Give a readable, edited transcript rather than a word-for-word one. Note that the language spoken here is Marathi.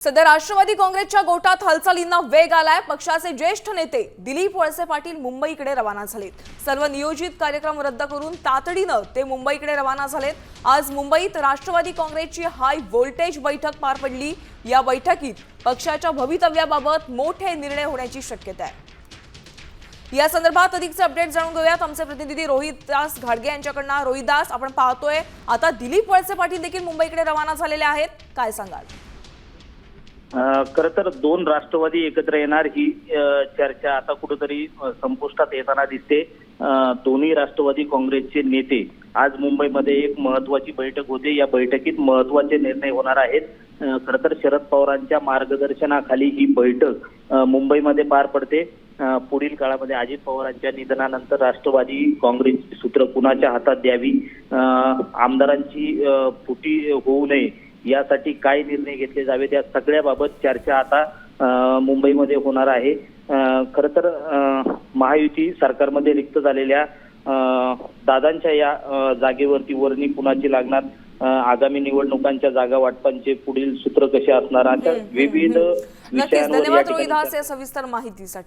सध्या राष्ट्रवादी काँग्रेसच्या गोटात हालचालींना वेग आलाय। पक्षाचे ज्येष्ठ नेते दिलीप वळसे पाटील मुंबईकडे रवाना झालेत। सर्व नियोजित कार्यक्रम रद्द करून तातडीनं ते मुंबईकडे रवाना झालेत। आज मुंबईत राष्ट्रवादी काँग्रेसची हाय व्होल्टेज बैठक पार पडली। या बैठकीत पक्षाच्या भवितव्याबाबत मोठे निर्णय होण्याची शक्यता आहे। या संदर्भात अधिकचे अपडेट जाणून घेऊयात आमचे प्रतिनिधी रोहितदास घाडगे यांच्याकडून। रोहितदास, आपण पाहतोय आता दिलीप वळसे पाटील देखील मुंबईकडे रवाना झालेले आहेत, काय सांगाल? खरं तर दोन राष्ट्रवादी एकत्र येणार ही चर्चा आता कुठेतरी संपुष्टात येताना दिसते। दोन्ही राष्ट्रवादी काँग्रेसचे नेते आज मुंबईमध्ये एक महत्त्वाची बैठक होते। या बैठकीत महत्त्वाचे निर्णय होणार आहेत। खरं तर शरद पवारांच्या मार्गदर्शनाखाली ही बैठक मुंबईमध्ये पार पडते। पुढील काळामध्ये अजित पवारांच्या निधनानंतर राष्ट्रवादी काँग्रेसची सूत्र कुणाच्या हातात द्यावी, आमदारांची फुटी होऊ नये यासाठी काय निर्णय घेतले जावेत, या सगळ्याबाबत चर्चा आता मुंबईमध्ये होणार आहे। खरं तर महायुती सरकारमध्ये रिक्त झालेल्या दादांच्या या जागेवरती वर्णी कुणाची लागणार, आगामी निवडणुकांच्या जागा वाटपांचे पुढील सूत्र कसे असणार, अशा विविध नक्कीच, विषयांवर धन्यवाद रोहिदास या सविस्तर माहितीसाठी।